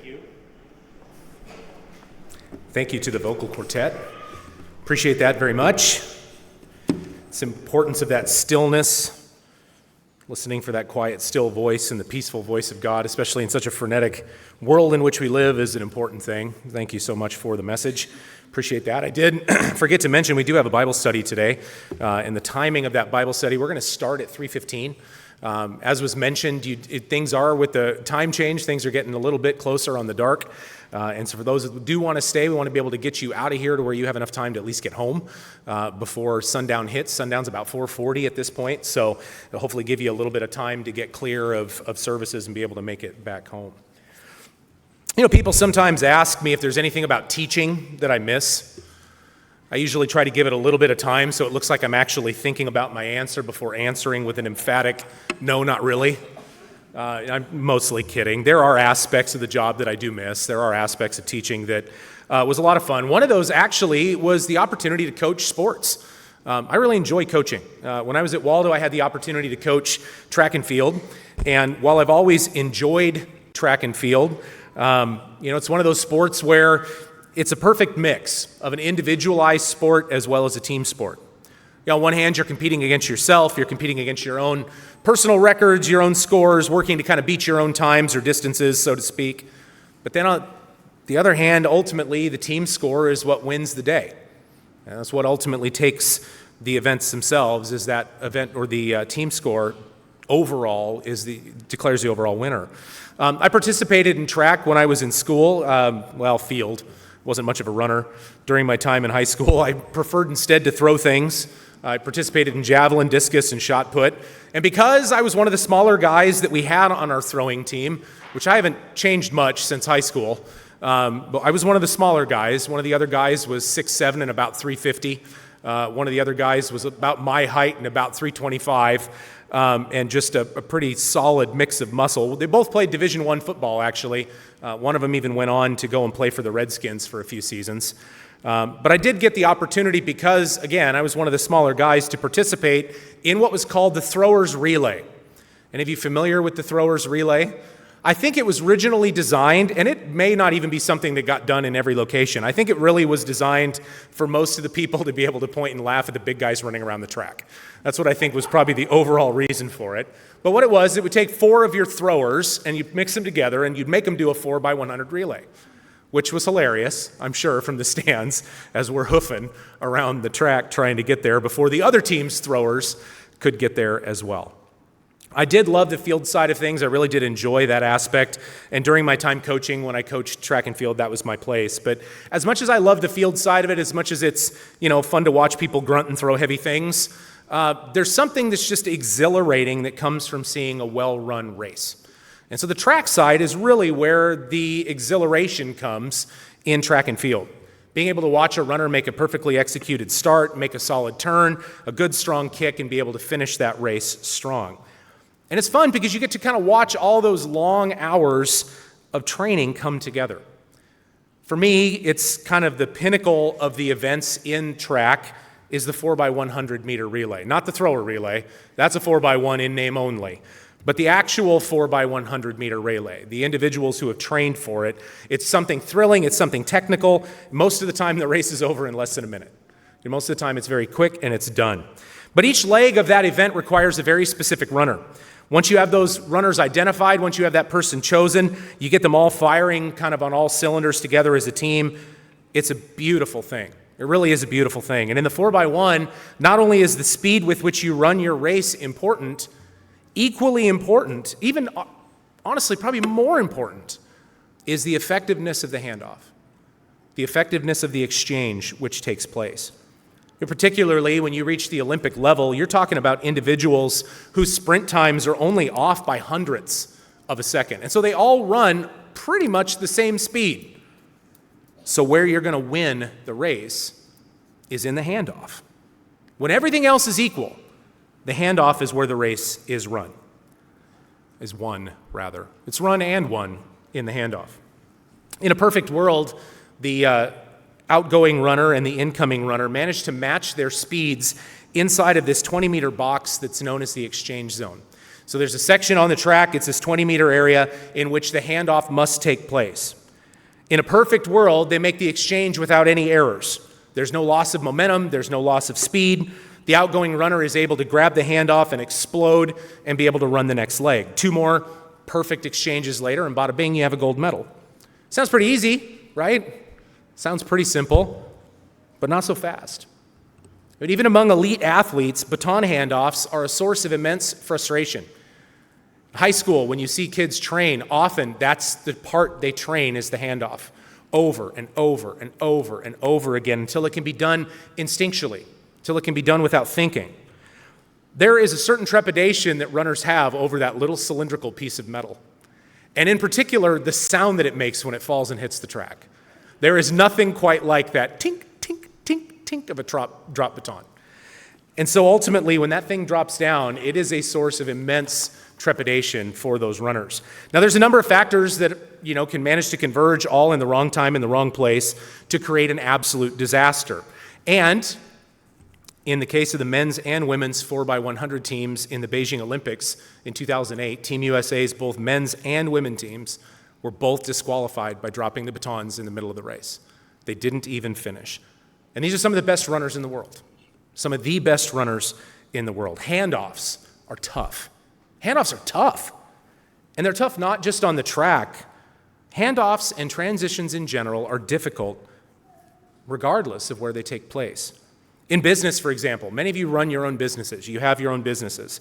you. Thank you to the vocal quartet. Appreciate that very much. It's the importance of that stillness, listening for that quiet, still voice and the peaceful voice of God, especially in such a frenetic world in which we live, is an important thing. Thank you so much for the message. Appreciate that. I did forget to mention we do have a Bible study today, and the timing of that Bible study, we're going to start at 3:15. As was mentioned, things are, with the time change, things are getting a little bit closer on the dark. And so for those that do want to stay, we want to be able to get you out of here to where you have enough time to at least get home before sundown hits. Sundown's about 4:40 at this point, so it'll hopefully give you a little bit of time to get clear of services and be able to make it back home. You know, people sometimes ask me if there's anything about teaching that I miss. I usually try to give it a little bit of time so it looks like I'm actually thinking about my answer before answering with an emphatic, no, not really. I'm mostly kidding. There are aspects of the job that I do miss. There are aspects of teaching that was a lot of fun. One of those actually was the opportunity to coach sports. I really enjoy coaching. When I was at Waldo, I had the opportunity to coach track and field. And while I've always enjoyed track and field, it's one of those sports where it's a perfect mix of an individualized sport as well as a team sport. On one hand, you're competing against yourself, you're competing against your own personal records, your own scores, working to kind of beat your own times or distances, so to speak. But then on the other hand, ultimately, the team score is what wins the day. And that's what ultimately takes the events themselves, is that event, or the team score overall declares the overall winner. I participated in track when I was in school, field. Wasn't much of a runner during my time in high school. I preferred instead to throw things. I participated in javelin, discus, and shot put. And because I was one of the smaller guys that we had on our throwing team, which I haven't changed much since high school, but I was one of the smaller guys. One of the other guys was 6'7" and about 350. One of the other guys was about my height and about 325, and just a pretty solid mix of muscle. They both played Division I football, actually. One of them even went on to go and play for the Redskins for a few seasons. But I did get the opportunity because, again, I was one of the smaller guys to participate in what was called the Throwers Relay. Any of you familiar with the Throwers Relay? I think it was originally designed, and it may not even be something that got done in every location. I think it really was designed for most of the people to be able to point and laugh at the big guys running around the track. That's what I think was probably the overall reason for it. But what it would take 4 of your throwers, and you'd mix them together, and you'd make them do a 4x100 relay, which was hilarious, I'm sure, from the stands as we're hoofing around the track trying to get there before the other team's throwers could get there as well. I did love the field side of things. I really did enjoy that aspect. And during my time coaching, when I coached track and field, that was my place. But as much as I love the field side of it, as much as it's fun to watch people grunt and throw heavy things, there's something that's just exhilarating that comes from seeing a well-run race. And so the track side is really where the exhilaration comes in track and field. Being able to watch a runner make a perfectly executed start, make a solid turn, a good strong kick, and be able to finish that race strong. And it's fun because you get to kind of watch all those long hours of training come together. For me, it's kind of the pinnacle of the events in track is the 4x100 meter relay. Not the thrower relay. That's a 4x1 in name only. But the actual 4x100 meter relay, the individuals who have trained for it, it's something thrilling, it's something technical. Most of the time, the race is over in less than a minute. And most of the time, it's very quick and it's done. But each leg of that event requires a very specific runner. Once you have those runners identified, once you have that person chosen, you get them all firing kind of on all cylinders together as a team. It's a beautiful thing. It really is a beautiful thing. And in the 4x1, not only is the speed with which you run your race important, equally important, even honestly probably more important, is the effectiveness of the handoff, the effectiveness of the exchange which takes place. Particularly when you reach the Olympic level, you're talking about individuals whose sprint times are only off by hundredths of a second. And so they all run pretty much the same speed. So where you're going to win the race is in the handoff. When everything else is equal, the handoff is where the race is won. It's run and won in the handoff. In a perfect world, the outgoing runner and the incoming runner manage to match their speeds inside of this 20-meter box that's known as the exchange zone. So there's a section on the track, it's this 20-meter area in which the handoff must take place. In a perfect world, they make the exchange without any errors. There's no loss of momentum, there's no loss of speed. The outgoing runner is able to grab the handoff and explode and be able to run the next leg. 2 more perfect exchanges later, and bada bing, you have a gold medal. Sounds pretty easy, right? Sounds pretty simple, but not so fast. But even among elite athletes, baton handoffs are a source of immense frustration. High school, when you see kids train, often that's the part they train is the handoff, over and over and over and over again until it can be done instinctually, until it can be done without thinking. There is a certain trepidation that runners have over that little cylindrical piece of metal, and in particular, the sound that it makes when it falls and hits the track. There is nothing quite like that tink, tink, tink, tink of a drop baton. And so ultimately, when that thing drops down, it is a source of immense trepidation for those runners. Now, there's a number of factors that can manage to converge all in the wrong time in the wrong place to create an absolute disaster. And in the case of the men's and women's 4x100 teams in the Beijing Olympics in 2008, Team USA's both men's and women teams were both disqualified by dropping the batons in the middle of the race. They didn't even finish. And these are some of the best runners in the world. Some of the best runners in the world. Handoffs are tough. Handoffs are tough. And they're tough not just on the track. Handoffs and transitions in general are difficult regardless of where they take place. In business, for example, many of you run your own businesses. You have your own businesses,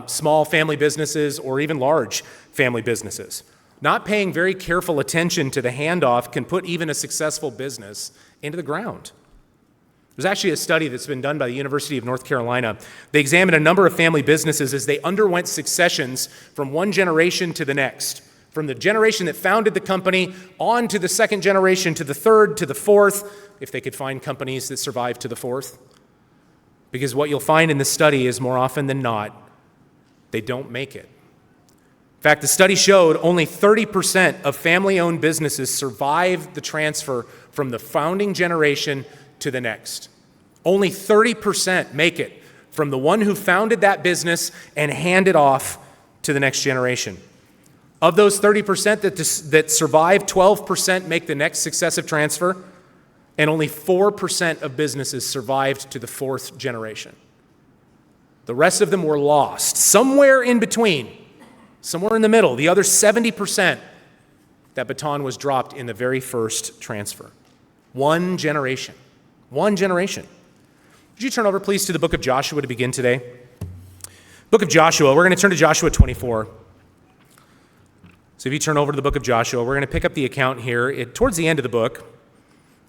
small family businesses or even large family businesses. Not paying very careful attention to the handoff can put even a successful business into the ground. There's actually a study that's been done by the University of North Carolina. They examined a number of family businesses as they underwent successions from one generation to the next, from the generation that founded the company on to the second generation, to the third, to the fourth, if they could find companies that survived to the fourth. Because what you'll find in the study is more often than not, they don't make it. In fact, the study showed only 30% of family-owned businesses survive the transfer from the founding generation to the next. Only 30% make it from the one who founded that business and hand it off to the next generation. Of those 30% that survive, 12% make the next successive transfer, and only 4% of businesses survived to the fourth generation. The rest of them were lost, somewhere in between, somewhere in the middle. The other 70%, that baton was dropped in the very first transfer. One generation. One generation. Would you turn over, please, to the book of Joshua to begin today? Book of Joshua, we're going to turn to Joshua 24. So if you turn over to the book of Joshua, we're going to pick up the account here towards the end of the book,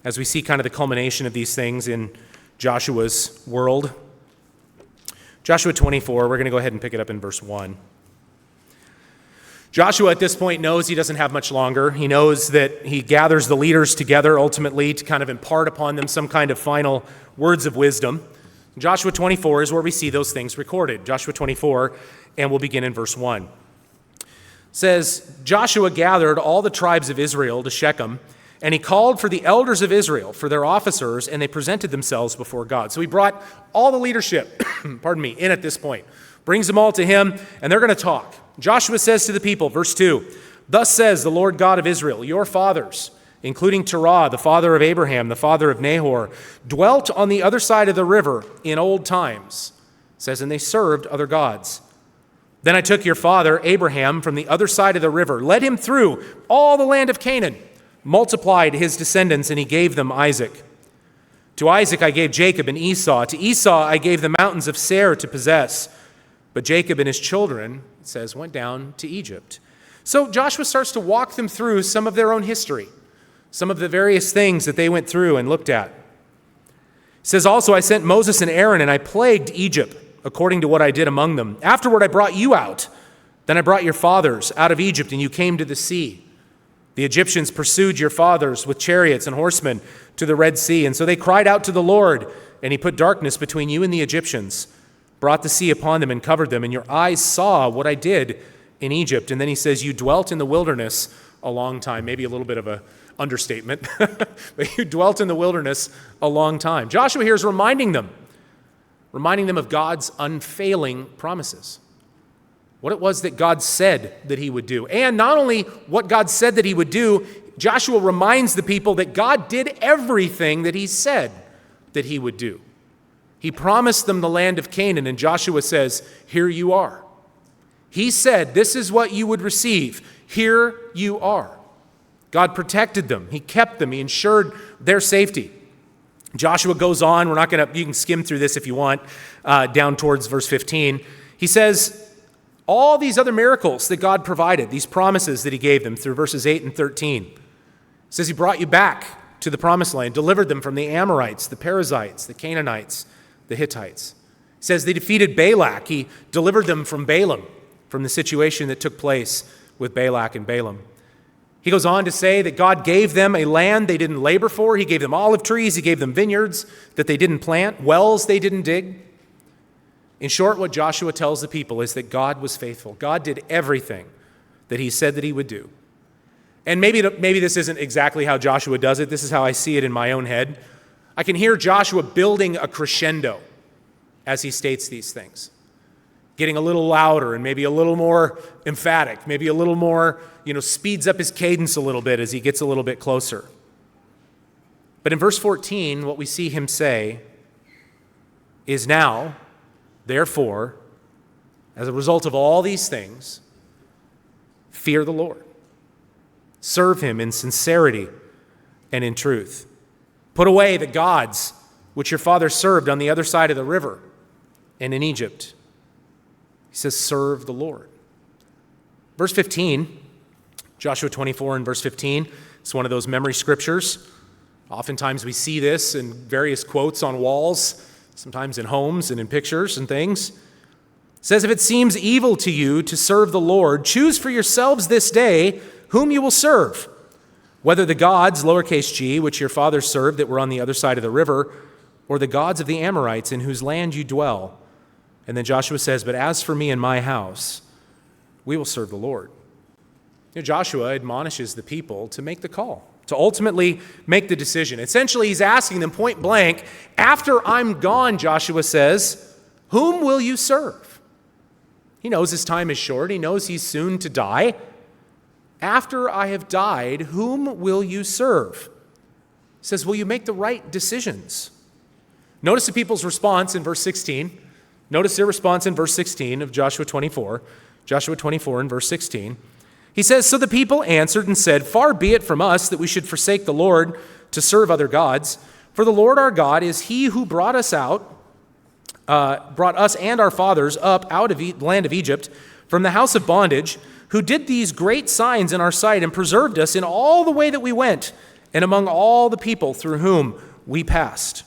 as we see kind of the culmination of these things in Joshua's world. Joshua 24, we're going to go ahead and pick it up in verse 1. Joshua at this point knows he doesn't have much longer. He knows that he gathers the leaders together ultimately to kind of impart upon them some kind of final words of wisdom. Joshua 24 is where we see those things recorded. Joshua 24, and we'll begin in verse 1. It says, Joshua gathered all the tribes of Israel to Shechem, and he called for the elders of Israel, for their officers, and they presented themselves before God. So he brought all the leadership, in at this point, brings them all to him, and they're going to talk. Joshua says to the people, verse 2, Thus says the Lord God of Israel, your fathers, including Terah, the father of Abraham, the father of Nahor, dwelt on the other side of the river in old times. It says, and they served other gods. Then I took your father, Abraham, from the other side of the river, led him through all the land of Canaan, multiplied his descendants, and he gave them Isaac. To Isaac I gave Jacob and Esau. To Esau I gave the mountains of Seir to possess. But Jacob and his children, it says, went down to Egypt. So Joshua starts to walk them through some of their own history, some of the various things that they went through and looked at. It says, also I sent Moses and Aaron, and I plagued Egypt according to what I did among them. Afterward I brought you out. Then I brought your fathers out of Egypt, and you came to the sea. The Egyptians pursued your fathers with chariots and horsemen to the Red Sea. And so they cried out to the Lord, and he put darkness between you and the Egyptians, brought the sea upon them and covered them, and your eyes saw what I did in Egypt. And then he says, you dwelt in the wilderness a long time. Maybe a little bit of an understatement, but you dwelt in the wilderness a long time. Joshua here is reminding them of God's unfailing promises. what it was that God said that he would do. And not only what God said that he would do, Joshua reminds the people that God did everything that he said that he would do. He promised them the land of Canaan, and Joshua says, here you are. He said, this is what you would receive. Here you are. God protected them. He kept them. He ensured their safety. Joshua goes on. You can skim through this if you want, down towards verse 15. He says, all these other miracles that God provided, these promises that he gave them through verses 8 and 13. He says he brought you back to the promised land, delivered them from the Amorites, the Perizzites, the Canaanites, the Hittites. He says they defeated Balak. He delivered them from Balaam, from the situation that took place with Balak and Balaam. He goes on to say that God gave them a land they didn't labor for. He gave them olive trees. He gave them vineyards that they didn't plant, wells they didn't dig. In short, what Joshua tells the people is that God was faithful. God did everything that he said that he would do. And maybe this isn't exactly how Joshua does it. This is how I see it in my own head. I can hear Joshua building a crescendo as he states these things, getting a little louder and maybe a little more emphatic, maybe a little more, speeds up his cadence a little bit as he gets a little bit closer. But in verse 14, what we see him say is now, therefore, as a result of all these things, fear the Lord. Serve him in sincerity and in truth. Put away the gods which your father served on the other side of the river and in Egypt. He says, serve the Lord. Verse 15, Joshua 24 and verse 15, it's one of those memory scriptures. Oftentimes we see this in various quotes on walls, sometimes in homes and in pictures and things. It says, if it seems evil to you to serve the Lord, choose for yourselves this day whom you will serve, whether the gods, lowercase g, which your fathers served that were on the other side of the river, or the gods of the Amorites in whose land you dwell. And then Joshua says, but as for me and my house, we will serve the Lord. Joshua admonishes the people to make the call, to ultimately make the decision. Essentially, he's asking them point blank, after I'm gone, Joshua says, whom will you serve? He knows his time is short. He knows he's soon to die. After I have died, whom will you serve? He says, will you make the right decisions? Notice the people's response in verse 16. Notice their response in verse 16 of Joshua 24. Joshua 24 and verse 16. He says, so the people answered and said, far be it from us that we should forsake the Lord to serve other gods. For the Lord our God is he who brought us and our fathers up out of the land of Egypt from the house of bondage, who did these great signs in our sight and preserved us in all the way that we went and among all the people through whom we passed.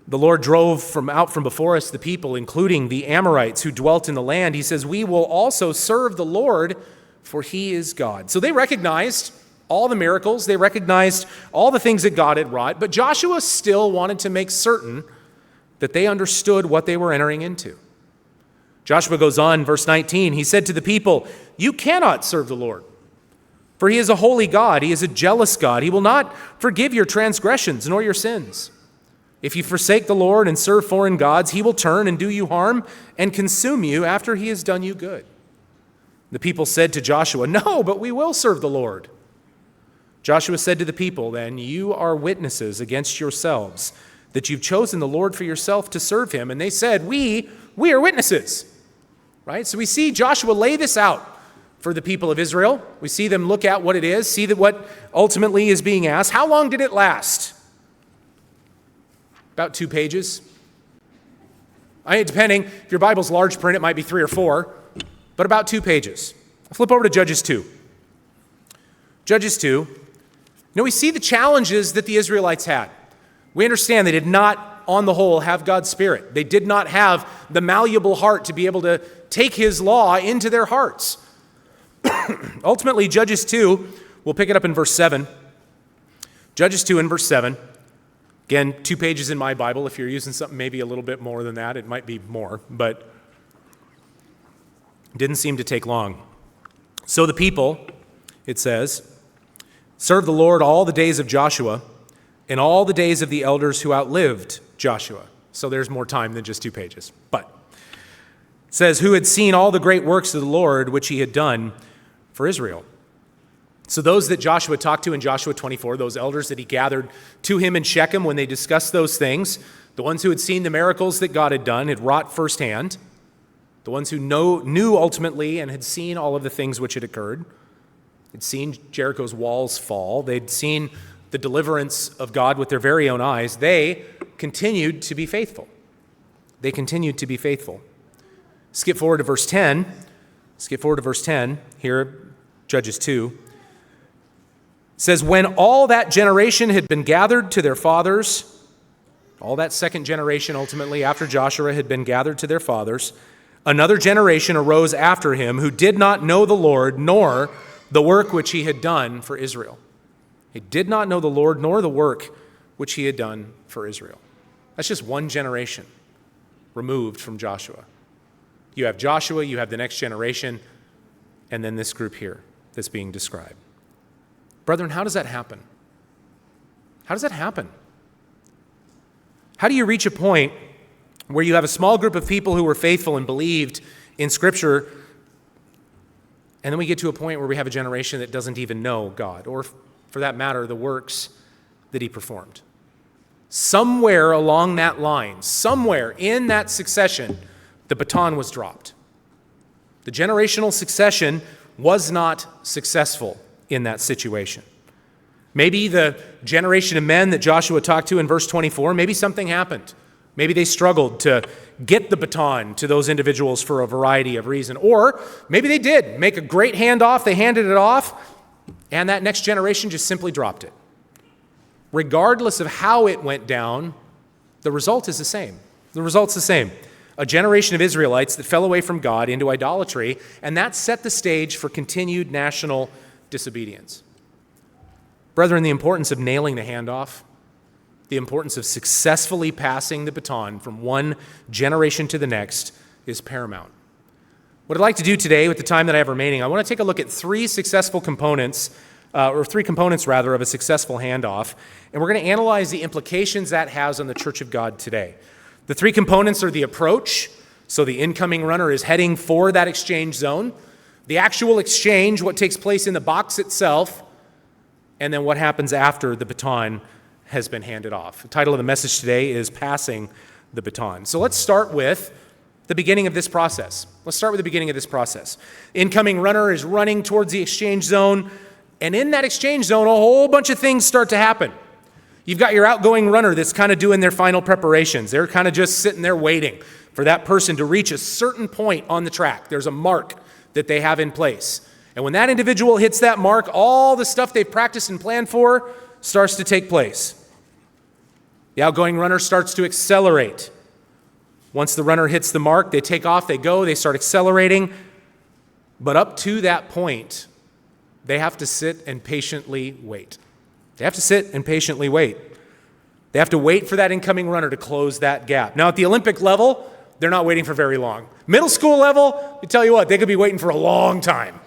The Lord drove out from before us the people, including the Amorites who dwelt in the land. He says, we will also serve the Lord, for he is God. So they recognized all the miracles. They recognized all the things that God had wrought. But Joshua still wanted to make certain that they understood what they were entering into. Joshua goes on, verse 19. He said to the people, you cannot serve the Lord, for he is a holy God. He is a jealous God. He will not forgive your transgressions nor your sins. If you forsake the Lord and serve foreign gods, he will turn and do you harm and consume you after he has done you good. The people said to Joshua, no, but we will serve the Lord. Joshua said to the people, then, you are witnesses against yourselves that you've chosen the Lord for yourself to serve him. And they said, we are witnesses. Right? So we see Joshua lay this out for the people of Israel. We see them look at what it is, see that what ultimately is being asked. How long did it last? About 2 pages. Depending, if your Bible's large print, it might be 3 or 4, but about 2 pages. I'll flip over to Judges 2. Judges 2. We see the challenges that the Israelites had. We understand they did not, on the whole, have God's Spirit. They did not have the malleable heart to be able to take his law into their hearts. Ultimately, Judges 2, we'll pick it up in verse 7. Judges 2 and verse 7. Again, 2 pages in my Bible. If you're using something maybe a little bit more than that, it might be more, but it didn't seem to take long. So the people, it says, served the Lord all the days of Joshua and all the days of the elders who outlived Joshua. So there's more time than just 2 pages. But It says, who had seen all the great works of the Lord, which he had done for Israel. So those that Joshua talked to in Joshua 24, those elders that he gathered to him in Shechem when they discussed those things, the ones who had seen the miracles that God had done, had wrought firsthand, the ones who knew ultimately and had seen all of the things which had occurred, had seen Jericho's walls fall, they'd seen the deliverance of God with their very own eyes, they continued to be faithful. They continued to be faithful. Skip forward to verse 10. Here, Judges 2. It says, when all that generation had been gathered to their fathers, all that second generation ultimately after Joshua had been gathered to their fathers, another generation arose after him who did not know the Lord nor the work which he had done for Israel. He did not know the Lord nor the work which he had done for Israel. That's just one generation removed from Joshua. You have Joshua, you have the next generation, and then this group here that's being described. Brethren, how does that happen? How does that happen? How do you reach a point where you have a small group of people who were faithful and believed in Scripture, and then we get to a point where we have a generation that doesn't even know God, or for that matter, the works that he performed? Somewhere along that line, somewhere in that succession, the baton was dropped. The generational succession was not successful in that situation. Maybe the generation of men that Joshua talked to in verse 24, maybe something happened. Maybe they struggled to get the baton to those individuals for a variety of reasons. Or maybe they did make a great handoff, they handed it off, and that next generation just simply dropped it. Regardless of how it went down, the result is the same. The result's the same. A generation of Israelites that fell away from God into idolatry, and that set the stage for continued national disobedience. Brethren, the importance of nailing the handoff, the importance of successfully passing the baton from one generation to the next is paramount. What I'd like to do today with the time that I have remaining, I want to take a look at three components of a successful handoff, and we're going to analyze the implications that has on the Church of God today. The three components are the approach, so the incoming runner is heading for that exchange zone, the actual exchange, what takes place in the box itself, and then what happens after the baton has been handed off. The title of the message today is Passing the Baton. So let's start with the beginning of this process. Incoming runner is running towards the exchange zone, and in that exchange zone, a whole bunch of things start to happen. You've got your outgoing runner that's kind of doing their final preparations. They're kind of just sitting there waiting for that person to reach a certain point on the track. There's a mark that they have in place. And when that individual hits that mark, all the stuff they've practiced and planned for starts to take place. The outgoing runner starts to accelerate. Once the runner hits the mark, they take off, they go, they start accelerating. But up to that point, they have to sit and patiently wait. They have to wait for that incoming runner to close that gap. Now, at the Olympic level, they're not waiting for very long. Middle school level, I tell you what, they could be waiting for a long time.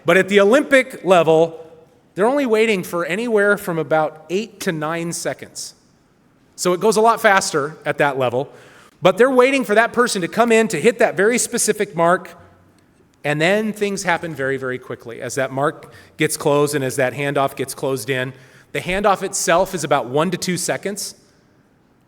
But at the Olympic level, they're only waiting for anywhere from about 8 to 9 seconds. So it goes a lot faster at that level. But they're waiting for that person to come in to hit that very specific mark, and then things happen very, very quickly. As that mark gets closed and as that handoff gets closed in, the handoff itself is about 1 to 2 seconds.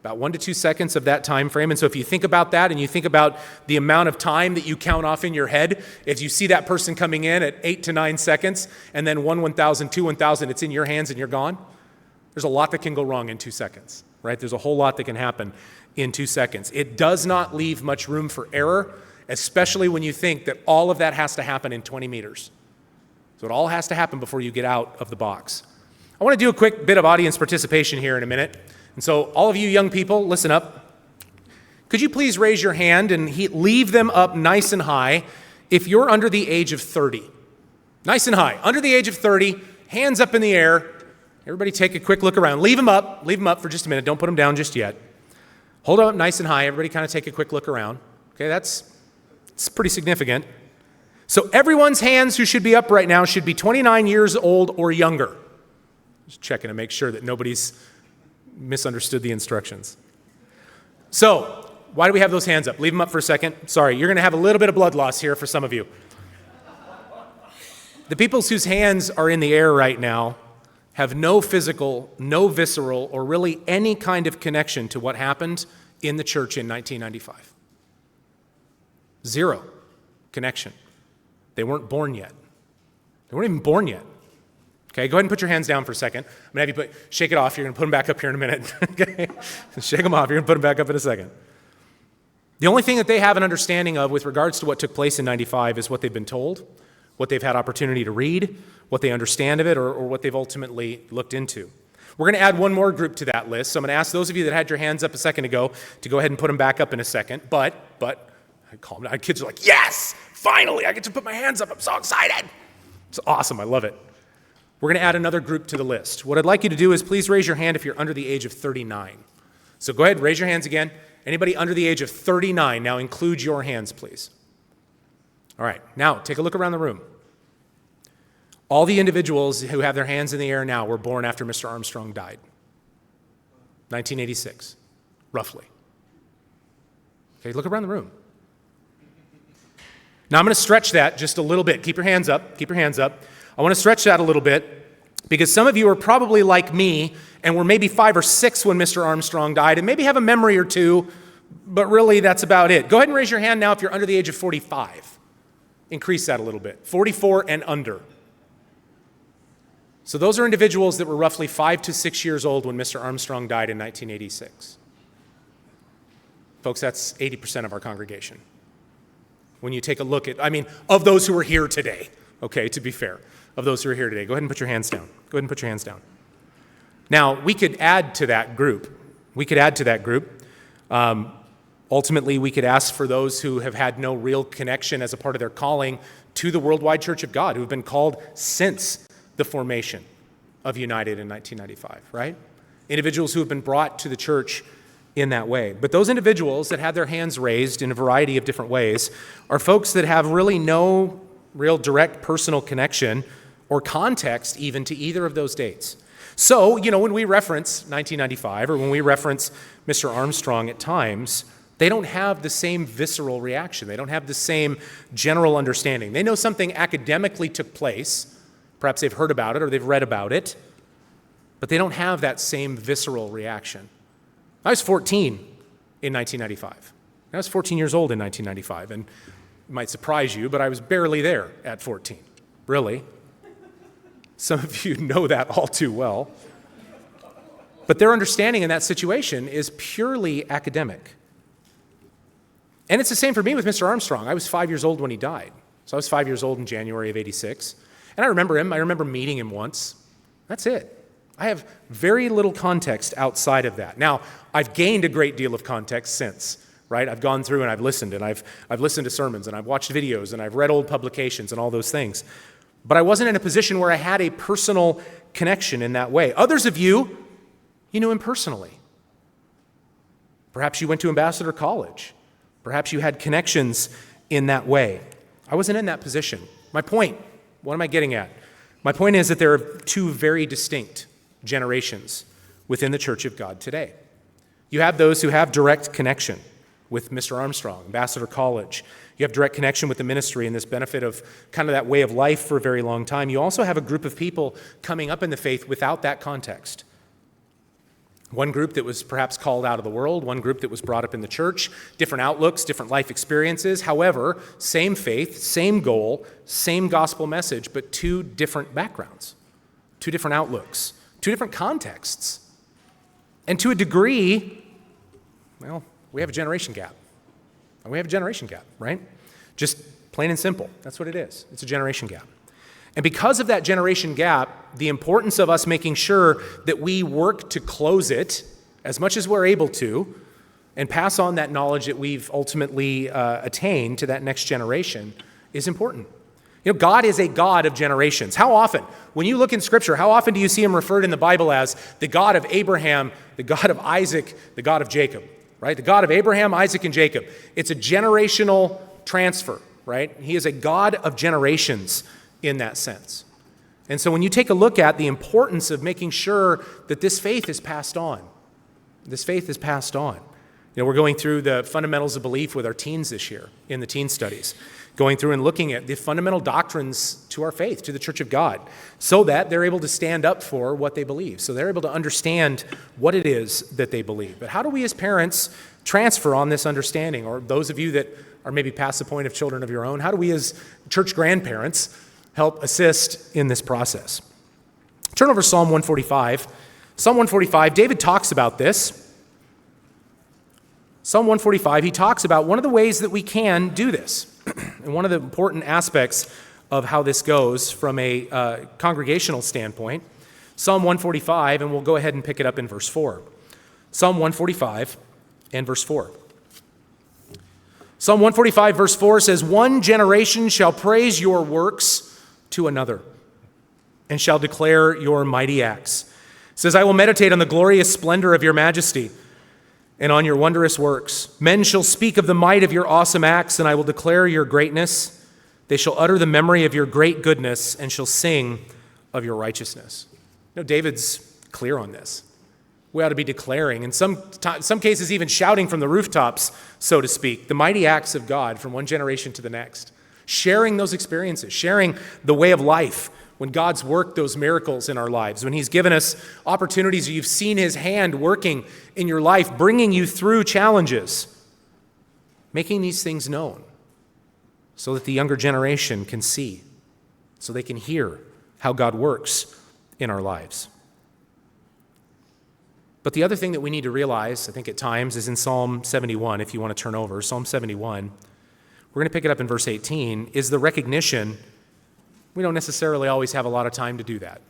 About 1 to 2 seconds of that time frame. And so if you think about that and you think about the amount of time that you count off in your head, if you see that person coming in at 8 to 9 seconds, and then 1,000, 2,000, it's in your hands and you're gone, there's a lot that can go wrong in 2 seconds, right? There's a whole lot that can happen in 2 seconds. It does not leave much room for error, especially when you think that all of that has to happen in 20 meters. So it all has to happen before you get out of the box. I want to do a quick bit of audience participation here in a minute. And so all of you young people, listen up. Could you please raise your hand and leave them up nice and high if you're under the age of 30? Nice and high. Under the age of 30, hands up in the air. Everybody take a quick look around. Leave them up for just a minute. Don't put them down just yet. Hold them up nice and high. Everybody kind of take a quick look around. Okay, it's pretty significant. So everyone's hands who should be up right now should be 29 years old or younger. Just checking to make sure that nobody's misunderstood the instructions. So why do we have those hands up? Leave them up for a second. Sorry, you're going to have a little bit of blood loss here for some of you. The people whose hands are in the air right now have no physical, no visceral, or really any kind of connection to what happened in the church in 1995. Zero connection. They weren't born yet. They weren't even born yet. Okay, go ahead and put your hands down for a second. I'm going to have you shake it off. You're going to put them back up here in a minute. Okay? Shake them off. You're going to put them back up in a second. The only thing that they have an understanding of with regards to what took place in 95 is what they've been told, what they've had opportunity to read, what they understand of it, or what they've ultimately looked into. We're going to add one more group to that list. So I'm going to ask those of you that had your hands up a second ago to go ahead and put them back up in a second. But, calm down. Kids are like, yes, finally, I get to put my hands up. I'm so excited. It's awesome. I love it. We're going to add another group to the list. What I'd like you to do is please raise your hand if you're under the age of 39. So go ahead, raise your hands again. Anybody under the age of 39, now include your hands, please. All right, now take a look around the room. All the individuals who have their hands in the air now were born after Mr. Armstrong died. 1986, roughly. Okay, look around the room. Now I'm going to stretch that just a little bit. Keep your hands up. Keep your hands up. I want to stretch that a little bit because some of you are probably like me and were maybe 5 or 6 when Mr. Armstrong died and maybe have a memory or two, but really that's about it. Go ahead and raise your hand now if you're under the age of 45. Increase that a little bit. 44 and under. So those are individuals that were roughly 5 to 6 years old when Mr. Armstrong died in 1986. Folks, that's 80% of our congregation. When you take a look at, of those who are here today, okay, to be fair, of those who are here today, go ahead and put your hands down. Go ahead and put your hands down. Now, we could add to that group. Ultimately, we could ask for those who have had no real connection as a part of their calling to the Worldwide Church of God, who have been called since the formation of United in 1995, right? Individuals who have been brought to the church in that way. But those individuals that had their hands raised in a variety of different ways are folks that have really no real direct personal connection or context even to either of those dates. So, when we reference 1995 or when we reference Mr. Armstrong at times, they don't have the same visceral reaction. They don't have the same general understanding. They know something academically took place. Perhaps they've heard about it or they've read about it, but they don't have that same visceral reaction. I was 14 in 1995. I was 14 years old in 1995, and it might surprise you, but I was barely there at 14, really. Some of you know that all too well. But their understanding in that situation is purely academic. And it's the same for me with Mr. Armstrong. I was 5 years old when he died. So I was 5 years old in January of 86. And I remember him. I remember meeting him once. That's it. I have very little context outside of that. Now, I've gained a great deal of context since, right? I've gone through and I've listened to sermons and I've watched videos and I've read old publications and all those things. But I wasn't in a position where I had a personal connection in that way. Others of you, you knew him personally. Perhaps you went to Ambassador College. Perhaps you had connections in that way. I wasn't in that position. My point, what am I getting at? My point is that there are two very distinct generations within the Church of God today. You have those who have direct connection with Mr. Armstrong, Ambassador College. You have direct connection with the ministry and this benefit of kind of that way of life for a very long time. You also have a group of people coming up in the faith without that context. One group that was perhaps called out of the world, one group that was brought up in the church, different outlooks, different life experiences. However, same faith, same goal, same gospel message, but two different backgrounds, two different outlooks, two different contexts. And to a degree, well, we have a generation gap. We have a generation gap, right? Just plain and simple. That's what it is. It's a generation gap. And because of that generation gap, the importance of us making sure that we work to close it as much as we're able to and pass on that knowledge that we've ultimately attained to that next generation is important. God is a God of generations. How often, when you look in Scripture, how often do you see him referred in the Bible as the God of Abraham, the God of Isaac, the God of Jacob, right? The God of Abraham, Isaac, and Jacob. It's a generational transfer, right? He is a God of generations in that sense. And so when you take a look at the importance of making sure that this faith is passed on, We're going through the fundamentals of belief with our teens this year in the teen studies, going through and looking at the fundamental doctrines to our faith, to the Church of God, so that they're able to stand up for what they believe, so they're able to understand what it is that they believe. But how do we as parents transfer on this understanding? Or those of you that are maybe past the point of children of your own, how do we as church grandparents help assist in this process? Turn over to Psalm 145. Psalm 145, David talks about this. Psalm 145, he talks about one of the ways that we can do this. And one of the important aspects of how this goes from a congregational standpoint. Psalm 145, and we'll go ahead and pick it up in verse 4. Psalm 145 and verse 4. Psalm 145, verse 4 says, "One generation shall praise your works to another, and shall declare your mighty acts." It says, "I will meditate on the glorious splendor of your majesty, and on your wondrous works. Men shall speak of the might of your awesome acts, and I will declare your greatness. They shall utter the memory of your great goodness, and shall sing of your righteousness." David's clear on this. We ought to be declaring, in some cases even shouting from the rooftops, so to speak, the mighty acts of God from one generation to the next. Sharing those experiences, sharing the way of life, when God's worked those miracles in our lives, when he's given us opportunities, you've seen his hand working in your life, bringing you through challenges, making these things known so that the younger generation can see, so they can hear how God works in our lives. But the other thing that we need to realize, I think at times, is in Psalm 71, if you want to turn over, Psalm 71, we're going to pick it up in verse 18, is the recognition we don't necessarily always have a lot of time to do that.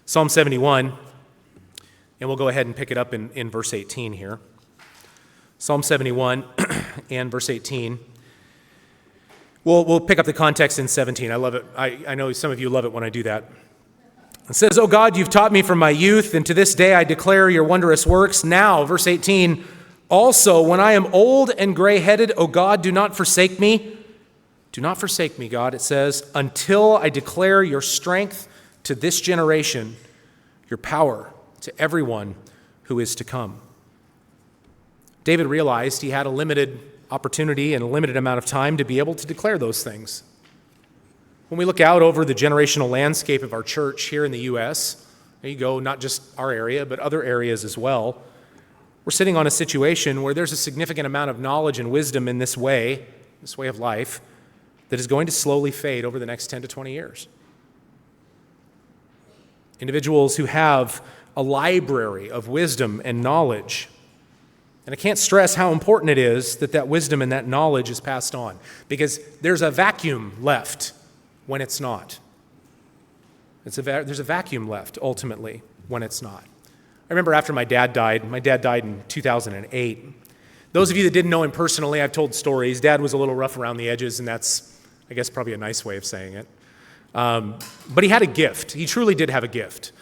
Psalm 71, and we'll go ahead and pick it up in verse 18 here. Psalm 71 and verse 18. We'll pick up the context in 17. I love it. I know some of you love it when I do that. It says, "O God, you've taught me from my youth, and to this day I declare your wondrous works. Now," verse 18, "also when I am old and gray-headed, O God, do not forsake me." Do not forsake me, God, it says, "until I declare your strength to this generation, your power to everyone who is to come." David realized he had a limited opportunity and a limited amount of time to be able to declare those things. When we look out over the generational landscape of our church here in the U.S., there you go, not just our area, but other areas as well, we're sitting on a situation where there's a significant amount of knowledge and wisdom in this way of life, that is going to slowly fade over the next 10 to 20 years. Individuals who have a library of wisdom and knowledge. And I can't stress how important it is that that wisdom and that knowledge is passed on, because there's a vacuum left when it's not. There's a vacuum left, ultimately, when it's not. I remember after my dad died in 2008. Those of you that didn't know him personally, I've told stories. Dad was a little rough around the edges, and that's, I guess, probably a nice way of saying it. But he had a gift. He truly did have a gift.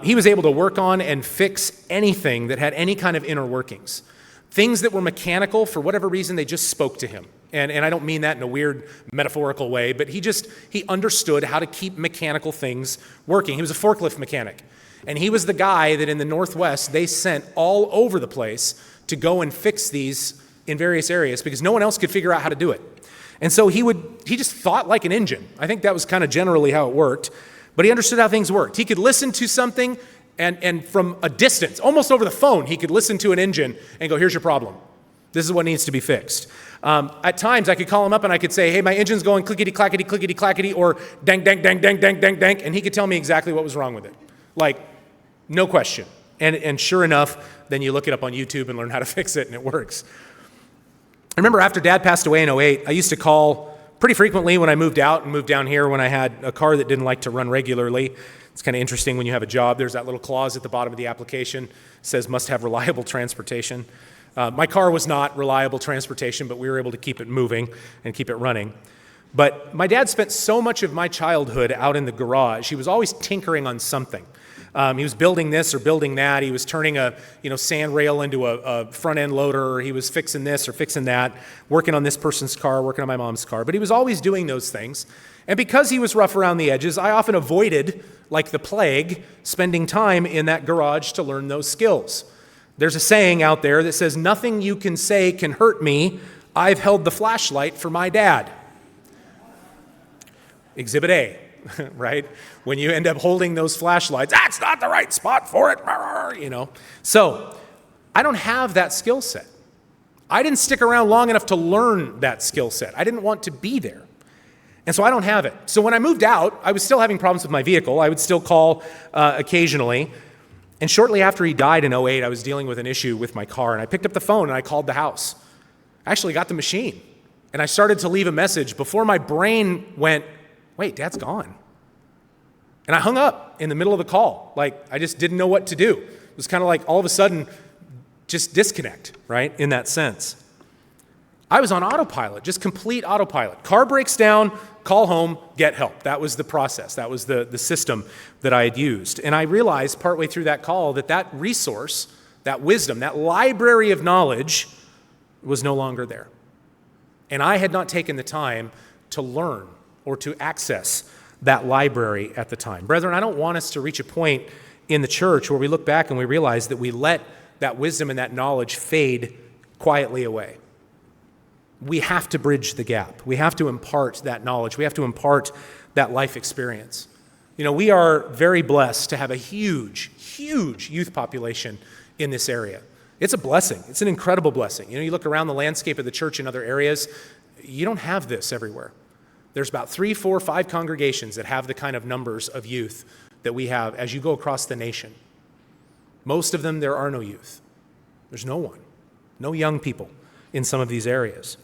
He was able to work on and fix anything that had any kind of inner workings. Things that were mechanical, for whatever reason, they just spoke to him. And I don't mean that in a weird metaphorical way, but he understood how to keep mechanical things working. He was a forklift mechanic. And he was the guy that in the Northwest, they sent all over the place to go and fix these in various areas because no one else could figure out how to do it. And so he just thought like an engine. I think that was kind of generally how it worked. But he understood how things worked. He could listen to something and from a distance, almost over the phone, he could listen to an engine and go, "Here's your problem. This is what needs to be fixed." At times, I could call him up and I could say, "Hey, my engine's going clickety-clackety, clickety-clackety," or "dank, dank, dank, dank, dank, dank, dank," and he could tell me exactly what was wrong with it. Like, no question. And sure enough, then you look it up on YouTube and learn how to fix it, and it works. I remember after Dad passed away in 2008, I used to call pretty frequently when I moved out and moved down here when I had a car that didn't like to run regularly. It's kind of interesting when you have a job. There's that little clause at the bottom of the application. It says must have reliable transportation. My car was not reliable transportation, but we were able to keep it moving and keep it running. But my dad spent so much of my childhood out in the garage. He was always tinkering on something. He was building this or building that. He was turning a sand rail into a front-end loader. He was fixing this or fixing that, working on this person's car, working on my mom's car. But he was always doing those things. And because he was rough around the edges, I often avoided, like the plague, spending time in that garage to learn those skills. There's a saying out there that says, nothing you can say can hurt me. I've held the flashlight for my dad. Exhibit A, right? When you end up holding those flashlights, that's not the right spot for it, you know. So I don't have that skill set. I didn't stick around long enough to learn that skill set. I didn't want to be there. And so I don't have it. So when I moved out, I was still having problems with my vehicle. I would still call occasionally. And shortly after he died in '08, I was dealing with an issue with my car. And I picked up the phone and I called the house. I actually got the machine. And I started to leave a message before my brain went, wait, Dad's gone. And I hung up in the middle of the call. Like, I just didn't know what to do. It was kind of like all of a sudden, just disconnect, right, in that sense. I was on autopilot, just complete autopilot. Car breaks down, call home, get help. That was the process. That was the system that I had used. And I realized partway through that call that resource, that wisdom, that library of knowledge was no longer there. And I had not taken the time to learn or to access that library at the time. Brethren, I don't want us to reach a point in the church where we look back and we realize that we let that wisdom and that knowledge fade quietly away. We have to bridge the gap. We have to impart that knowledge. We have to impart that life experience. You know, we are very blessed to have a huge, huge youth population in this area. It's a blessing. It's an incredible blessing. You know, you look around the landscape of the church in other areas, you don't have this everywhere. There's about 3, 4, 5 congregations that have the kind of numbers of youth that we have as you go across the nation. Most of them, there are no youth. There's no one, no young people in some of these areas.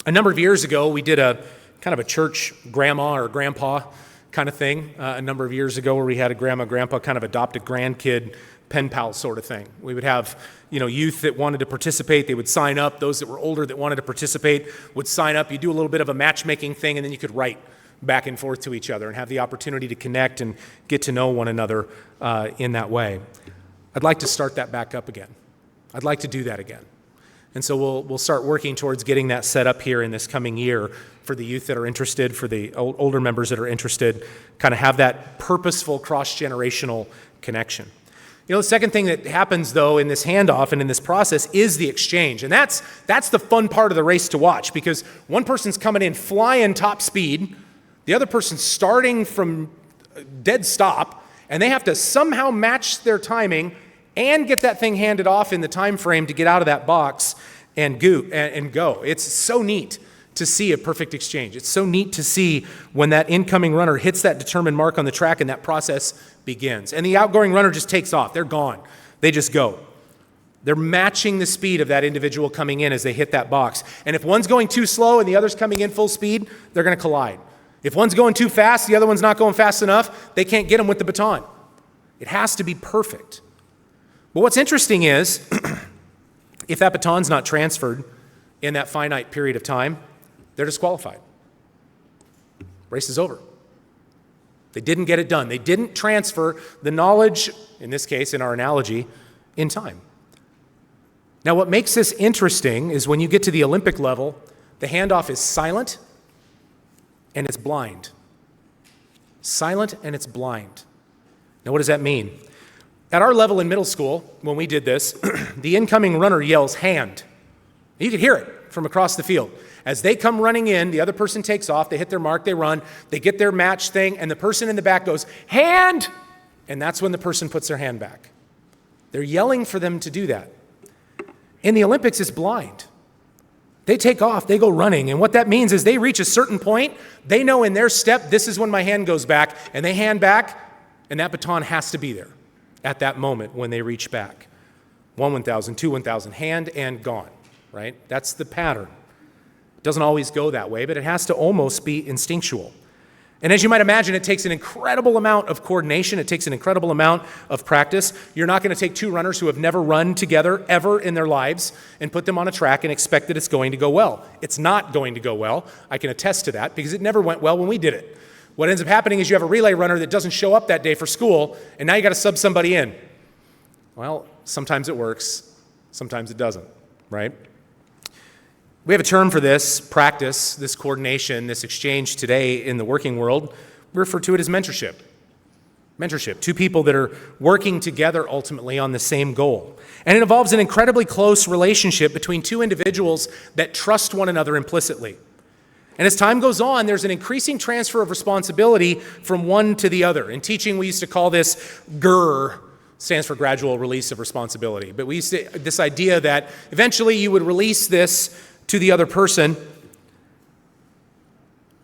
A number of years ago, we did a kind of a church grandma or grandpa kind of thing a number of years ago where we had a grandma, grandpa kind of adopt a grandkid pen pal sort of thing. We would have, youth that wanted to participate. They would sign up. Those that were older that wanted to participate would sign up. You do a little bit of a matchmaking thing, and then you could write back and forth to each other and have the opportunity to connect and get to know one another in that way. I'd like to start that back up again. I'd like to do that again. And so we'll start working towards getting that set up here in this coming year for the youth that are interested, for the older members that are interested, kind of have that purposeful cross-generational connection. The second thing that happens, though, in this handoff and in this process is the exchange. And that's the fun part of the race to watch, because one person's coming in flying top speed, the other person's starting from dead stop, and they have to somehow match their timing and get that thing handed off in the time frame to get out of that box and go. It's so neat to see a perfect exchange. It's so neat to see when that incoming runner hits that determined mark on the track and that process begins. And the outgoing runner just takes off. They're gone. They just go. They're matching the speed of that individual coming in as they hit that box. And if one's going too slow and the other's coming in full speed, they're going to collide. If one's going too fast, the other one's not going fast enough, they can't get them with the baton. It has to be perfect. But what's interesting is, if that baton's not transferred in that finite period of time, they're disqualified. Race is over. They didn't get it done. They didn't transfer the knowledge, in this case, in our analogy, in time. Now, what makes this interesting is when you get to the Olympic level, the handoff is silent and it's blind. Silent and it's blind. Now, what does that mean? At our level in middle school, when we did this, the incoming runner yells, "hand." You could hear it from across the field. As they come running in, the other person takes off, they hit their mark, they run, they get their match thing, and the person in the back goes, "hand!" And that's when the person puts their hand back. They're yelling for them to do that. In the Olympics, it's blind. They take off, they go running, and what that means is they reach a certain point, they know in their step, this is when my hand goes back, and they hand back, and that baton has to be there at that moment when they reach back. 1 1,000, 2 1,000, hand and gone, right? That's the pattern. It doesn't always go that way, but it has to almost be instinctual. And as you might imagine, it takes an incredible amount of coordination. It takes an incredible amount of practice. You're not going to take 2 runners who have never run together ever in their lives and put them on a track and expect that it's going to go well. It's not going to go well. I can attest to that because it never went well when we did it. What ends up happening is you have a relay runner that doesn't show up that day for school, and now you got to sub somebody in. Well, sometimes it works, sometimes it doesn't, right? We have a term for this practice, this coordination, this exchange today in the working world. We refer to it as mentorship. Mentorship, two people that are working together ultimately on the same goal. And it involves an incredibly close relationship between two individuals that trust one another implicitly. And as time goes on, there's an increasing transfer of responsibility from one to the other. In teaching, we used to call this GRR, stands for gradual release of responsibility. But we used to, this idea that eventually you would release this to the other person,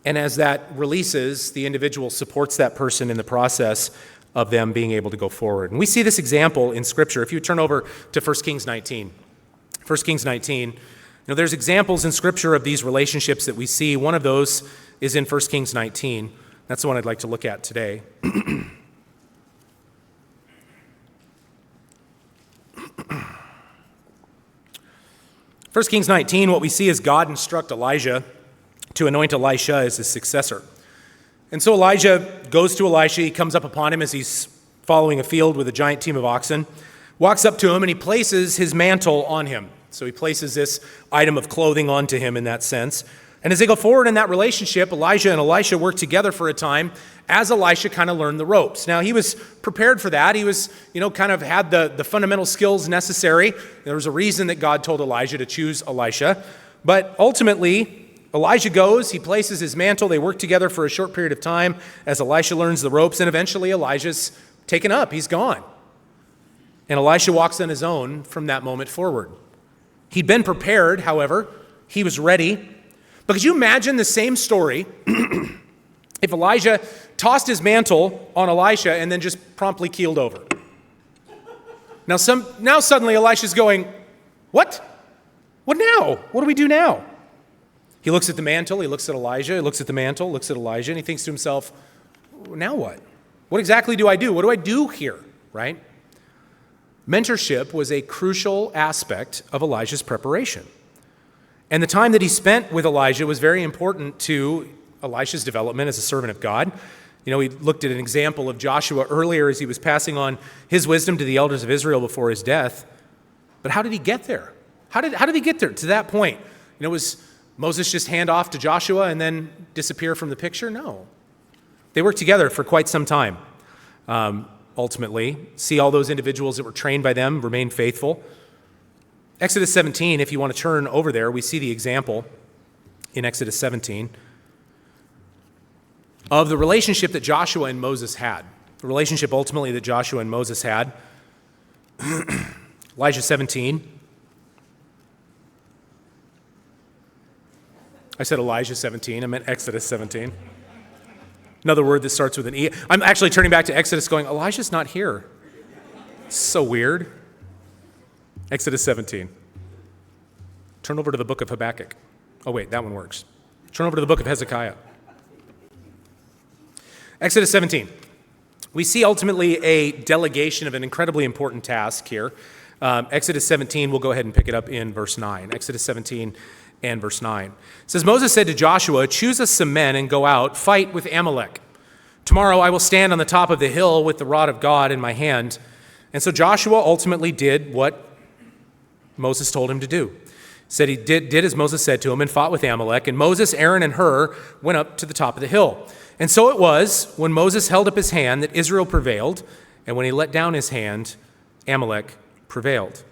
and as that releases, the individual supports that person in the process of them being able to go forward. And we see this example in Scripture. If you turn over to 1 Kings 19. 1 Kings 19, there's examples in Scripture of these relationships that we see. One of those is in 1 Kings 19. That's the one I'd like to look at today. 1 Kings 19, what we see is God instruct Elijah to anoint Elisha as his successor. And so Elijah goes to Elisha. He comes up upon him as he's following a field with a giant team of oxen, walks up to him, and he places his mantle on him. So he places this item of clothing onto him in that sense. And as they go forward in that relationship, Elijah and Elisha work together for a time as Elisha kind of learned the ropes. Now, he was prepared for that. He was, kind of had the fundamental skills necessary. There was a reason that God told Elijah to choose Elisha. But ultimately, Elijah goes, he places his mantle, they work together for a short period of time as Elisha learns the ropes, and eventually Elijah's taken up, he's gone. And Elisha walks on his own from that moment forward. He'd been prepared, however, he was ready. But could you imagine the same story if Elijah tossed his mantle on Elisha and then just promptly keeled over? Now suddenly Elisha's going, what? What now? What do we do now? He looks at the mantle, he looks at Elijah, he looks at the mantle, looks at Elijah, and he thinks to himself, now what? What exactly do I do? What do I do here, right? Mentorship was a crucial aspect of Elijah's preparation. And the time that he spent with Elijah was very important to Elisha's development as a servant of God. We looked at an example of Joshua earlier as he was passing on his wisdom to the elders of Israel before his death. But how did he get there? How did he get there to that point? Was Moses just hand off to Joshua and then disappear from the picture? No. They worked together for quite some time. Ultimately, see all those individuals that were trained by them remain faithful. Exodus 17, if you want to turn over there, we see the example in Exodus 17 of the relationship that Joshua and Moses had. The relationship ultimately that Joshua and Moses had. Elijah 17. I said Elijah 17. I meant Exodus 17. Another word that starts with an E. I'm actually turning back to Exodus going, Elijah's not here. It's so weird. Exodus 17. Turn over to the book of Habakkuk. Oh, wait, that one works. Turn over to the book of Hezekiah. Exodus 17. We see ultimately a delegation of an incredibly important task here. Exodus 17, we'll go ahead and pick it up in verse 9. Exodus 17 and verse 9. It says, Moses said to Joshua, choose us some men and go out, fight with Amalek. Tomorrow I will stand on the top of the hill with the rod of God in my hand. And so Joshua ultimately did what Moses told him to do. Said he did as Moses said to him and fought with Amalek. And Moses, Aaron, and Hur went up to the top of the hill. And so it was, when Moses held up his hand, that Israel prevailed. And when he let down his hand, Amalek prevailed.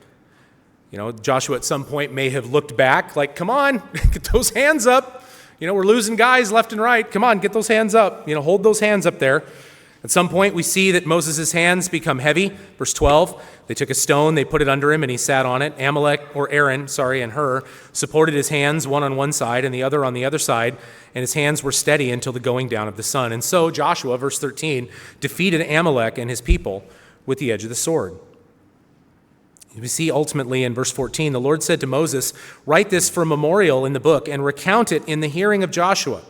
Joshua at some point may have looked back like, come on, get those hands up. We're losing guys left and right. Come on, get those hands up. Hold those hands up there. At some point, we see that Moses' hands become heavy. Verse 12, they took a stone, they put it under him, and he sat on it. Aaron, and Hur supported his hands, one on one side and the other on the other side, and his hands were steady until the going down of the sun. And so Joshua, verse 13, defeated Amalek and his people with the edge of the sword. We see ultimately in verse 14, the Lord said to Moses, write this for a memorial in the book and recount it in the hearing of Joshua,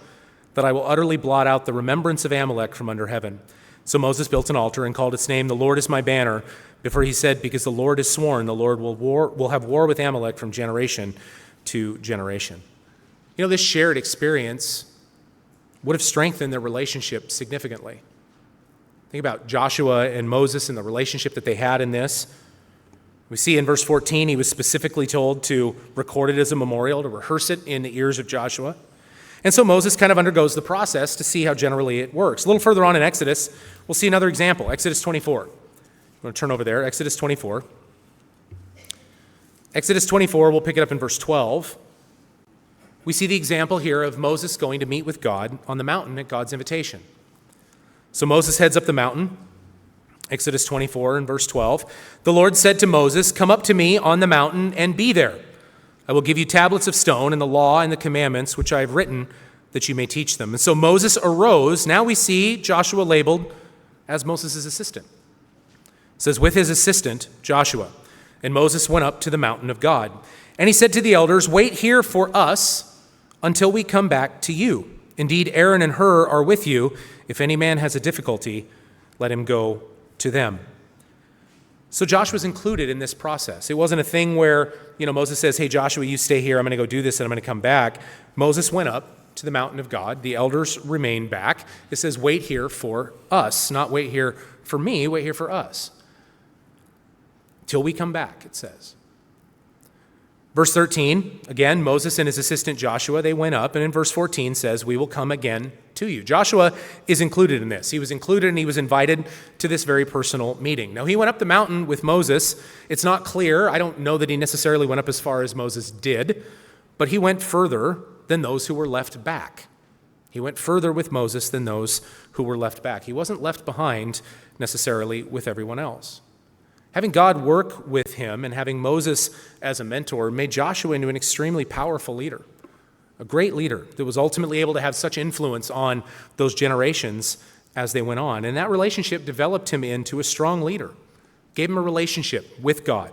that I will utterly blot out the remembrance of Amalek from under heaven. So Moses built an altar and called its name, the Lord is my banner. Before he said, because the Lord has sworn, the Lord will have war with Amalek from generation to generation. This shared experience would have strengthened their relationship significantly. Think about Joshua and Moses and the relationship that they had in this. We see in verse 14, he was specifically told to record it as a memorial, to rehearse it in the ears of Joshua. And so Moses kind of undergoes the process to see how generally it works. A little further on in Exodus, we'll see another example, Exodus 24. I'm going to turn over there, Exodus 24. Exodus 24, we'll pick it up in verse 12. We see the example here of Moses going to meet with God on the mountain at God's invitation. So Moses heads up the mountain, Exodus 24 and verse 12. The Lord said to Moses, "Come up to me on the mountain and be there. I will give you tablets of stone and the law and the commandments which I have written that you may teach them." And so Moses arose. Now we see Joshua labeled as Moses' assistant. It says, with his assistant, Joshua. And Moses went up to the mountain of God. And he said to the elders, "Wait here for us until we come back to you. Indeed, Aaron and Hur are with you. If any man has a difficulty, let him go to them." So Joshua's included in this process. It wasn't a thing where, Moses says, "Hey, Joshua, you stay here. I'm going to go do this and I'm going to come back." Moses went up to the mountain of God. The elders remained back. It says, wait here for us, not wait here for me, wait here for us. Till we come back, it says. Verse 13, again, Moses and his assistant Joshua, they went up, and in verse 14 says, "We will come again to you." Joshua is included in this. He was included and he was invited to this very personal meeting. Now, he went up the mountain with Moses. It's not clear. I don't know that he necessarily went up as far as Moses did, but he went further than those who were left back. He went further with Moses than those who were left back. He wasn't left behind necessarily with everyone else. Having God work with him and having Moses as a mentor made Joshua into an extremely powerful leader, a great leader that was ultimately able to have such influence on those generations as they went on. And that relationship developed him into a strong leader, gave him a relationship with God.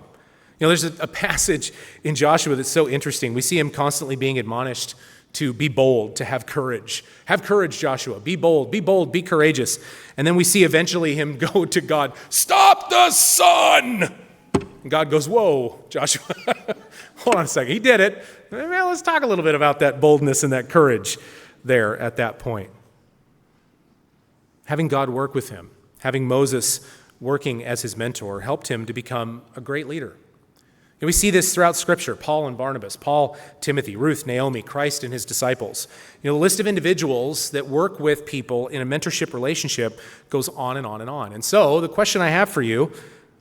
There's a passage in Joshua that's so interesting. We see him constantly being admonished to be bold, to have courage. Have courage, Joshua. Be bold, be courageous. And then we see eventually him go to God, "Stop the sun!" And God goes, "Whoa, Joshua, hold on a second. He did it. Well, let's talk a little bit about that boldness and that courage there at that point." Having God work with him, having Moses working as his mentor, helped him to become a great leader. And we see this throughout Scripture, Paul and Barnabas, Paul, Timothy, Ruth, Naomi, Christ and his disciples. The list of individuals that work with people in a mentorship relationship goes on and on and on. And so the question I have for you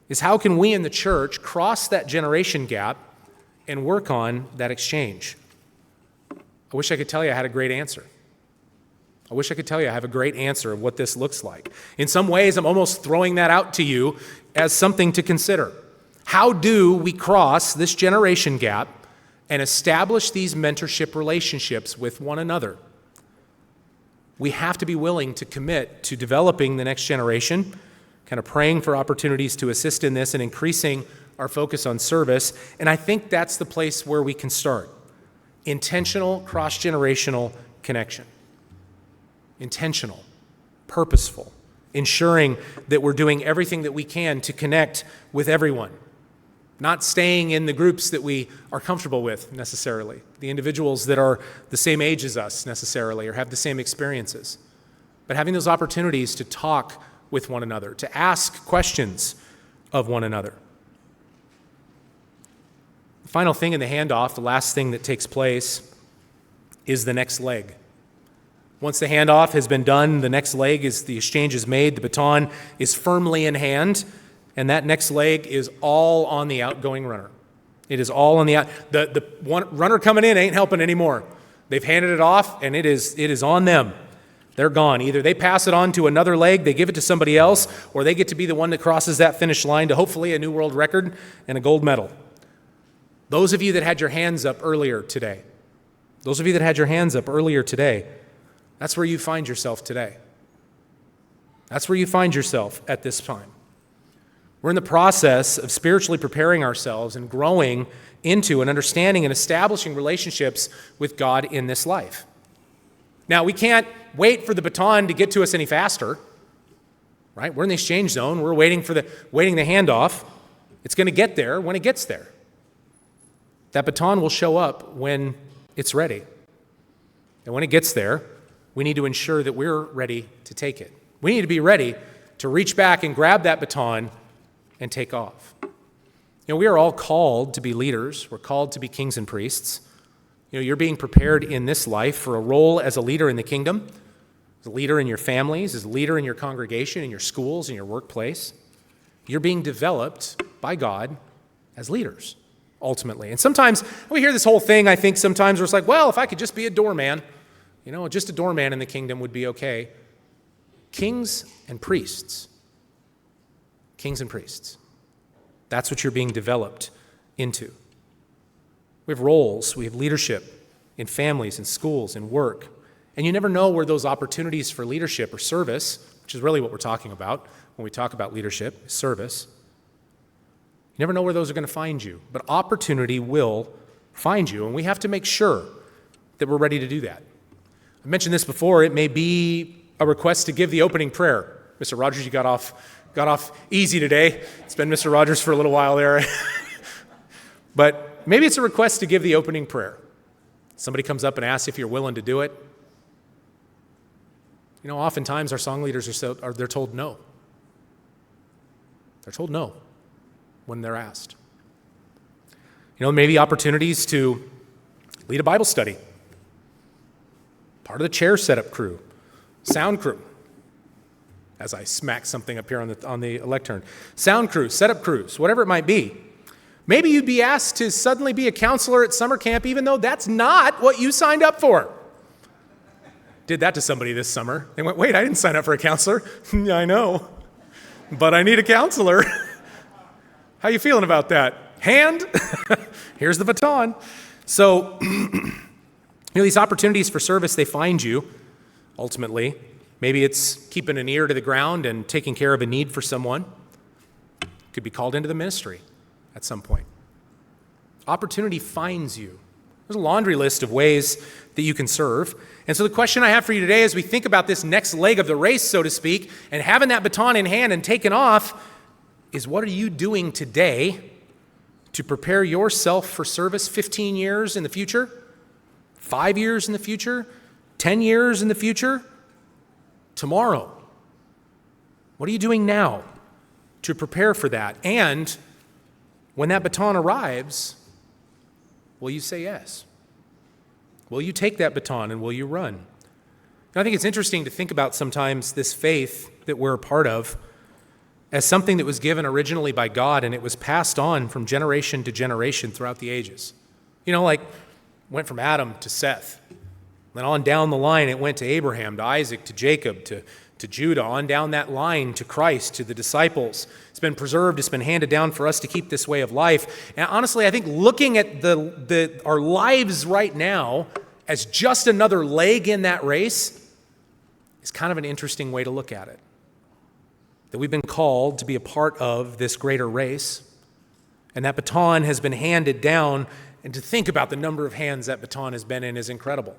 is, how can we in the church cross that generation gap and work on that exchange? I wish I could tell you I had a great answer. I wish I could tell you I have a great answer of what this looks like. In some ways, I'm almost throwing that out to you as something to consider. How do we cross this generation gap and establish these mentorship relationships with one another? We have to be willing to commit to developing the next generation, kind of praying for opportunities to assist in this and increasing our focus on service. And I think that's the place where we can start. Intentional, cross-generational connection. Intentional, purposeful, ensuring that we're doing everything that we can to connect with everyone. Not staying in the groups that we are comfortable with necessarily, the individuals that are the same age as us necessarily or have the same experiences, but having those opportunities to talk with one another, to ask questions of one another. The final thing in the handoff, the last thing that takes place, is the next leg. Once the handoff has been done, the next leg is the exchange is made, the baton is firmly in hand, and that next leg is all on the outgoing runner. It is all on the one runner coming in ain't helping anymore. They've handed it off, and it is on them. They're gone. Either they pass it on to another leg, they give it to somebody else, or they get to be the one that crosses that finish line to hopefully a new world record and a gold medal. Those of you that had your hands up earlier today, that's where you find yourself today. That's where you find yourself at this time. We're in the process of spiritually preparing ourselves and growing into and understanding and establishing relationships with God in this life. Now, we can't wait for the baton to get to us any faster, right? We're in the exchange zone. We're waiting the handoff. It's going to get there when it gets there. That baton will show up when it's ready. And when it gets there, we need to ensure that we're ready to take it. We need to be ready to reach back and grab that baton and take off. We are all called to be leaders. We're called to be kings and priests. You're being prepared in this life for a role as a leader in the kingdom, as a leader in your families, as a leader in your congregation, in your schools, in your workplace. You're being developed by God as leaders, ultimately. And sometimes we hear this whole thing, I think sometimes where it's like, well, if I could just be a doorman, just a doorman in the kingdom would be okay. Kings and priests. That's what you're being developed into. We have roles, we have leadership in families, in schools, in work. And you never know where those opportunities for leadership or service, which is really what we're talking about when we talk about leadership, service. You never know where those are going to find you, but opportunity will find you, and we have to make sure that we're ready to do that. I mentioned this before. It may be a request to give the opening prayer. Mr. Rogers, you got off easy today. It's been Mr. Rogers for a little while there. But maybe it's a request to give the opening prayer. Somebody comes up and asks if you're willing to do it. Oftentimes our song leaders they're told no. They're told no when they're asked. Maybe opportunities to lead a Bible study. Part of the chair setup crew, sound crew. As I smack something up here on the lectern. Sound crew, setup crews, whatever it might be. Maybe you'd be asked to suddenly be a counselor at summer camp, even though that's not what you signed up for. Did that to somebody this summer. They went, wait, I didn't sign up for a counselor. Yeah, I know, but I need a counselor. How you feeling about that? Hand? Here's the baton. So, these opportunities for service, they find you, ultimately. Maybe it's keeping an ear to the ground and taking care of a need for someone. Could be called into the ministry at some point. Opportunity finds you. There's a laundry list of ways that you can serve. And so the question I have for you today as we think about this next leg of the race, so to speak, and having that baton in hand and taking off, is what are you doing today to prepare yourself for service 15 years in the future, 5 years in the future, 10 years in the future, tomorrow? What are you doing now to prepare for that? And when that baton arrives, will you say yes? Will you take that baton and will you run? I think it's interesting to think about sometimes this faith that we're a part of as something that was given originally by God, and it was passed on from generation to generation throughout the ages. Went from Adam to Seth. Then on down the line, it went to Abraham, to Isaac, to Jacob, to Judah, on down that line to Christ, to the disciples. It's been preserved. It's been handed down for us to keep this way of life. And honestly, I think looking at our lives right now as just another leg in that race is kind of an interesting way to look at it. That we've been called to be a part of this greater race, and that baton has been handed down, and to think about the number of hands that baton has been in is incredible.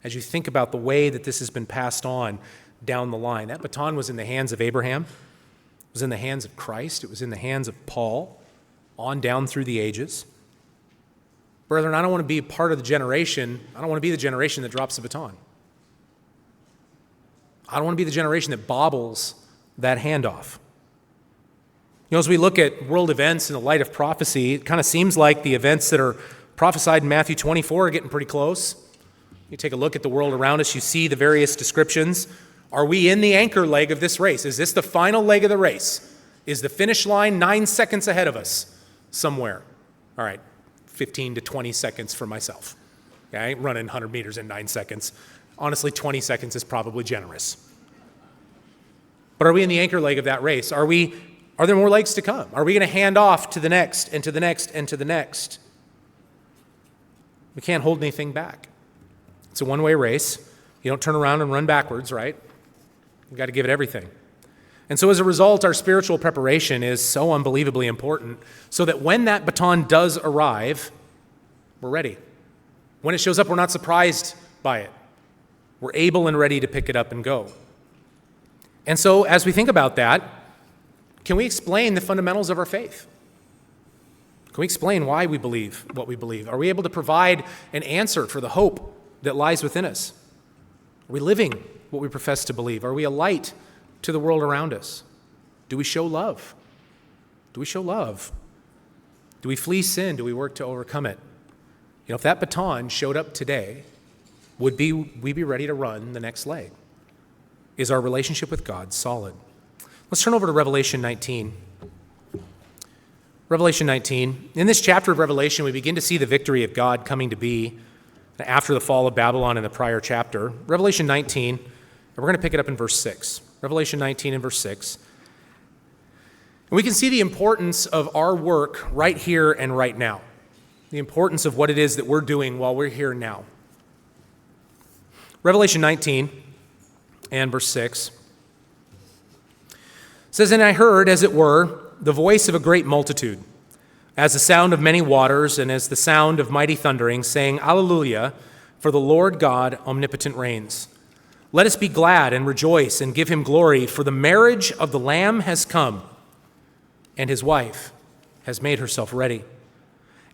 As you think about the way that this has been passed on down the line. That baton was in the hands of Abraham. It was in the hands of Christ. It was in the hands of Paul, on down through the ages. Brethren, I don't want to be a part of the generation. I don't want to be the generation that drops the baton. I don't want to be the generation that bobbles that handoff. As we look at world events in the light of prophecy, it kind of seems like the events that are prophesied in Matthew 24 are getting pretty close. You take a look at the world around us, you see the various descriptions. Are we in the anchor leg of this race? Is this the final leg of the race? Is the finish line 9 seconds ahead of us somewhere? All right, 15 to 20 seconds for myself. Okay, I ain't running 100 meters in 9 seconds. Honestly, 20 seconds is probably generous. But are we in the anchor leg of that race? Are there more legs to come? Are we going to hand off to the next and to the next and to the next? We can't hold anything back. It's a one-way race. You don't turn around and run backwards, right? You've got to give it everything. And so as a result, our spiritual preparation is so unbelievably important so that when that baton does arrive, we're ready. When it shows up, we're not surprised by it. We're able and ready to pick it up and go. And so as we think about that, can we explain the fundamentals of our faith? Can we explain why we believe what we believe? Are we able to provide an answer for the hope that lies within us? Are we living what we profess to believe? Are we a light to the world around us? Do we show love? Do we show love? Do we flee sin? Do we work to overcome it? If that baton showed up today, would we be ready to run the next leg? Is our relationship with God solid? Let's turn over to Revelation 19. Revelation 19. In this chapter of Revelation, we begin to see the victory of God coming to be after the fall of Babylon in the prior chapter. Revelation 19, and we're going to pick it up in verse 6. Revelation 19 and verse 6. And we can see the importance of our work right here and right now. The importance of what it is that we're doing while we're here now. Revelation 19 and verse 6 says, "And I heard, as it were, the voice of a great multitude, as the sound of many waters, and as the sound of mighty thundering, saying, Alleluia, for the Lord God omnipotent reigns. Let us be glad and rejoice and give him glory, for the marriage of the Lamb has come, and his wife has made herself ready.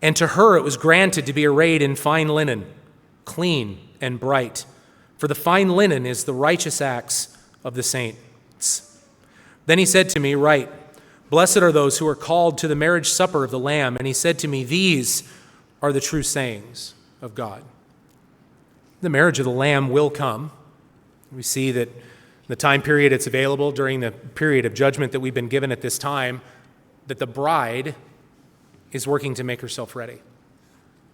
And to her it was granted to be arrayed in fine linen, clean and bright, for the fine linen is the righteous acts of the saints. Then he said to me, Write, blessed are those who are called to the marriage supper of the Lamb. And he said to me, These are the true sayings of God." The marriage of the Lamb will come. We see that the time period it's available during the period of judgment that we've been given at this time, that the bride is working to make herself ready.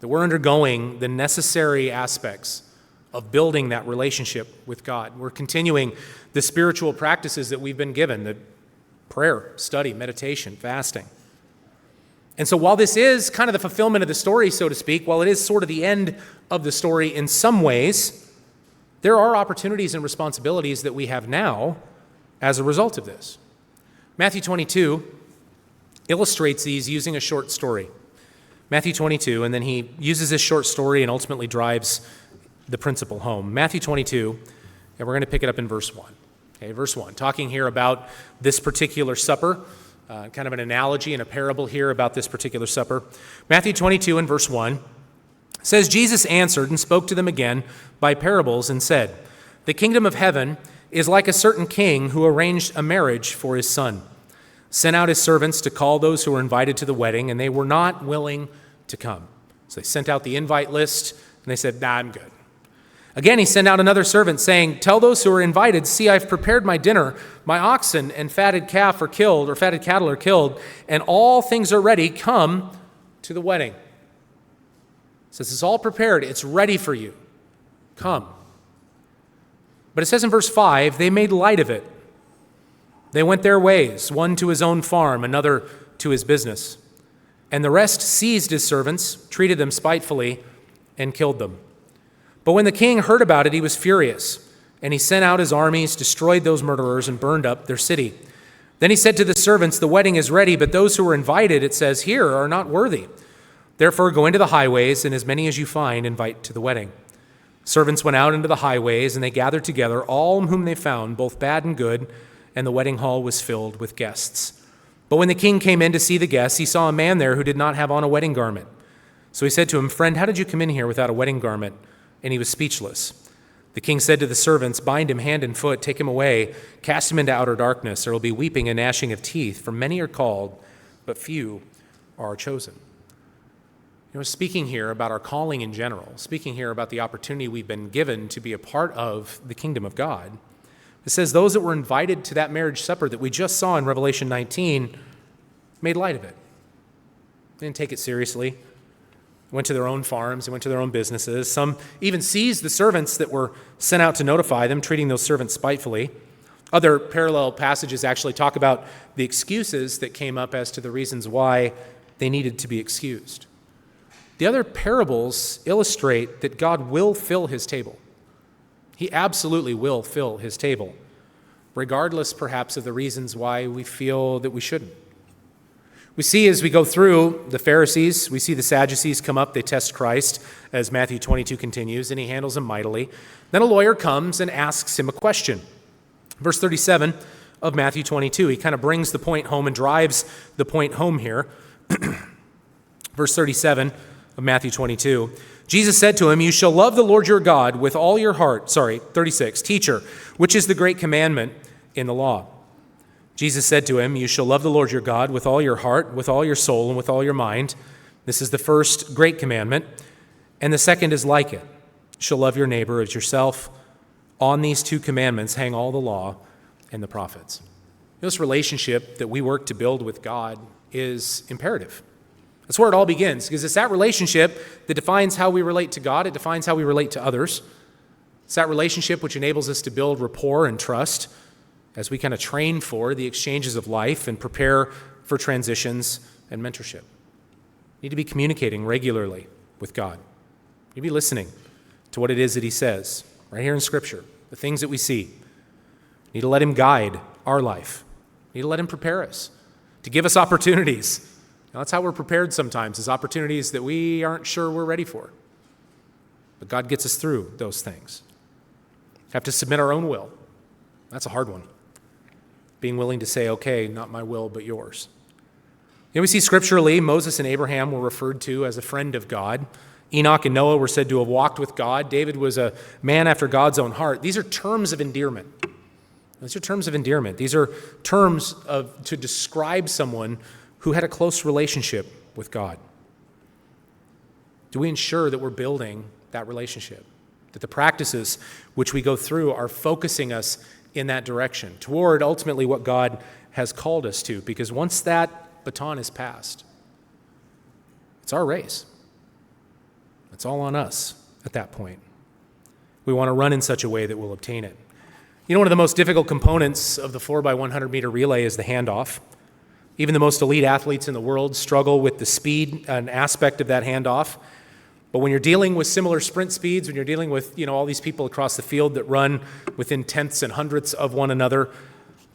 That we're undergoing the necessary aspects of building that relationship with God. We're continuing the spiritual practices that we've been given, the prayer, study, meditation, fasting. And so while this is kind of the fulfillment of the story, so to speak, while it is sort of the end of the story in some ways, there are opportunities and responsibilities that we have now as a result of this. Matthew 22 illustrates these using a short story. Matthew 22, and then he uses this short story and ultimately drives the principle home. Matthew 22, and we're going to pick it up in verse 1. Okay, verse 1, talking here about this particular supper, kind of an analogy and a parable here about this particular supper. Matthew 22 and verse 1 says, Jesus answered and spoke to them again by parables and said, The kingdom of heaven is like a certain king who arranged a marriage for his son, sent out his servants to call those who were invited to the wedding, and they were not willing to come. So they sent out the invite list, and they said, Nah, I'm good. Again, he sent out another servant, saying, Tell those who are invited, see, I've prepared my dinner. My oxen and fatted calf are killed, or fatted cattle are killed, and all things are ready. Come to the wedding. It says it's all prepared. It's ready for you. Come. But it says in verse 5, they made light of it. They went their ways, one to his own farm, another to his business. And the rest seized his servants, treated them spitefully, and killed them. But when the king heard about it, he was furious, and he sent out his armies, destroyed those murderers, and burned up their city. Then he said to the servants, The wedding is ready, but those who were invited, it says here, are not worthy. Therefore go into the highways, and as many as you find, invite to the wedding. Servants went out into the highways, and they gathered together all whom they found, both bad and good, and the wedding hall was filled with guests. But when the king came in to see the guests, he saw a man there who did not have on a wedding garment. So he said to him, Friend, how did you come in here without a wedding garment? And he was speechless. The king said to the servants, Bind him hand and foot, take him away, cast him into outer darkness. There will be weeping and gnashing of teeth, for many are called, but few are chosen. Speaking here about our calling in general, speaking here about the opportunity we've been given to be a part of the kingdom of God, it says those that were invited to that marriage supper that we just saw in Revelation 19 made light of it. They didn't take it seriously. Went to their own farms, they went to their own businesses. Some even seized the servants that were sent out to notify them, treating those servants spitefully. Other parallel passages actually talk about the excuses that came up as to the reasons why they needed to be excused. The other parables illustrate that God will fill his table. He absolutely will fill his table, regardless perhaps of the reasons why we feel that we shouldn't. We see as we go through the Pharisees, we see the Sadducees come up, they test Christ, as Matthew 22 continues, and he handles them mightily. Then a lawyer comes and asks him a question. Verse 37 of Matthew 22, he kind of brings the point home and drives the point home here. Verse 37 of Matthew 22, Jesus said to him, You shall love the Lord your God with all your heart. 36, Teacher, which is the great commandment in the law? Jesus said to him, You shall love the Lord your God with all your heart, with all your soul, and with all your mind. This is the first great commandment. And the second is like it. You shall love your neighbor as yourself. On these two commandments hang all the law and the prophets. This relationship that we work to build with God is imperative. That's where it all begins, because it's that relationship that defines how we relate to God. It defines how we relate to others. It's that relationship which enables us to build rapport and trust as we kind of train for the exchanges of life and prepare for transitions and mentorship. We need to be communicating regularly with God. We need to be listening to what it is that he says right here in Scripture, the things that we see. We need to let him guide our life. We need to let him prepare us, to give us opportunities. Now, that's how we're prepared sometimes, is opportunities that we aren't sure we're ready for. But God gets us through those things. We have to submit our own will. That's a hard one. Being willing to say, okay, not my will, but yours. We see scripturally, Moses and Abraham were referred to as a friend of God. Enoch and Noah were said to have walked with God. David was a man after God's own heart. These are terms of endearment. These are terms of endearment. These are terms to describe someone who had a close relationship with God. Do we ensure that we're building that relationship? That the practices which we go through are focusing us in that direction, toward ultimately what God has called us to? Because once that baton is passed, it's our race. It's all on us at that point. We want to run in such a way that we'll obtain it. One of the most difficult components of the 4x100 meter relay is the handoff. Even the most elite athletes in the world struggle with the speed and aspect of that handoff. But when you're dealing with similar sprint speeds, when you're dealing with all these people across the field that run within tenths and hundredths of one another,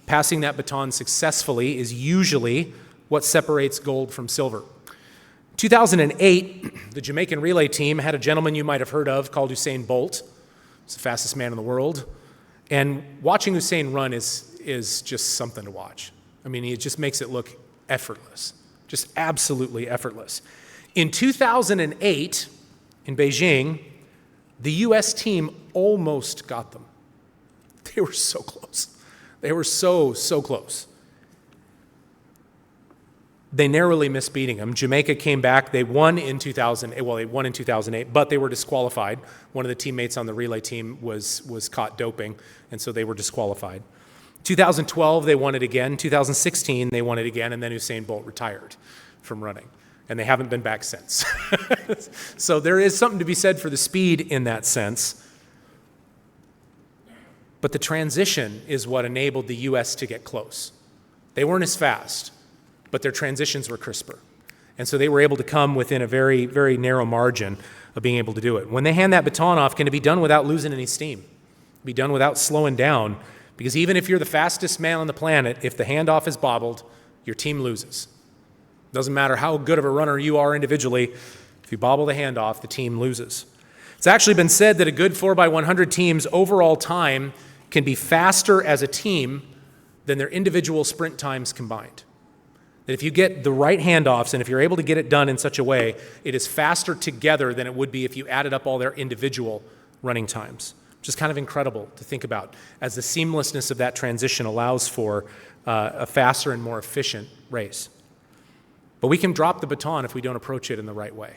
passing that baton successfully is usually what separates gold from silver. 2008, the Jamaican relay team had a gentleman you might have heard of called Usain Bolt. He's the fastest man in the world. And watching Usain run is just something to watch. I mean, it just makes it look effortless, just absolutely effortless. In 2008, in Beijing, the U.S. team almost got them. They were so close. They were so close. They narrowly missed beating them. Jamaica came back. They won in 2008, but they were disqualified. One of the teammates on the relay team was caught doping, and so they were disqualified. 2012, they won it again. 2016, they won it again, and then Usain Bolt retired from running, and they haven't been back since. So there is something to be said for the speed in that sense. But the transition is what enabled the U.S. to get close. They weren't as fast, but their transitions were crisper. And so they were able to come within a very, very narrow margin of being able to do it. When they hand that baton off, can it be done without losing any steam? Be done without slowing down? Because even if you're the fastest man on the planet, if the handoff is bobbled, your team loses. Doesn't matter how good of a runner you are individually, if you bobble the handoff, the team loses. It's actually been said that a good 4x100 team's overall time can be faster as a team than their individual sprint times combined. That if you get the right handoffs and if you're able to get it done in such a way, it is faster together than it would be if you added up all their individual running times. Which is kind of incredible to think about, as the seamlessness of that transition allows for a faster and more efficient race. But we can drop the baton if we don't approach it in the right way.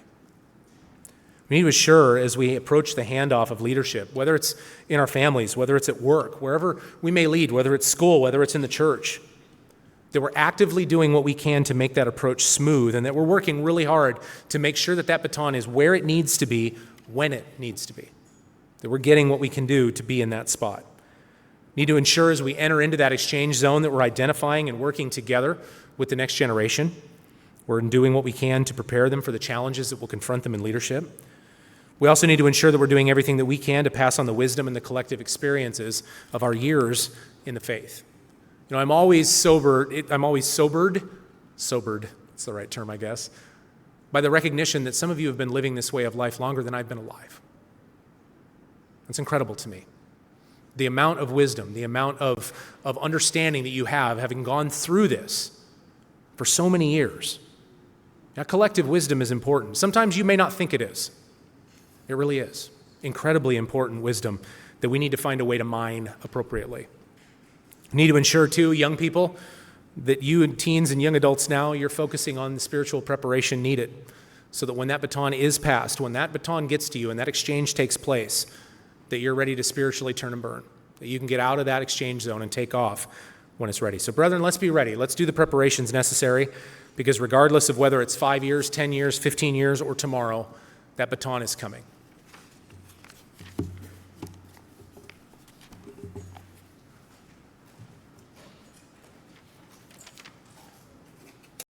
We need to assure, as we approach the handoff of leadership, whether it's in our families, whether it's at work, wherever we may lead, whether it's school, whether it's in the church, that we're actively doing what we can to make that approach smooth, and that we're working really hard to make sure that that baton is where it needs to be, when it needs to be. That we're getting what we can do to be in that spot. We need to ensure as we enter into that exchange zone that we're identifying and working together with the next generation. We're doing what we can to prepare them for the challenges that will confront them in leadership. We also need to ensure that we're doing everything that we can to pass on the wisdom and the collective experiences of our years in the faith. I'm always sobered, it's the right term, I guess, by the recognition that some of you have been living this way of life longer than I've been alive. It's incredible to me. The amount of wisdom, the amount of understanding that you have, having gone through this for so many years. Now, collective wisdom is important. Sometimes you may not think it is. It really is. Incredibly important wisdom that we need to find a way to mine appropriately. We need to ensure, too, young people, that you and teens and young adults now, you're focusing on the spiritual preparation needed so that when that baton is passed, when that baton gets to you and that exchange takes place, that you're ready to spiritually turn and burn, that you can get out of that exchange zone and take off when it's ready. So brethren, let's be ready. Let's do the preparations necessary, because regardless of whether it's 5 years, 10 years, 15 years, or tomorrow, that baton is coming.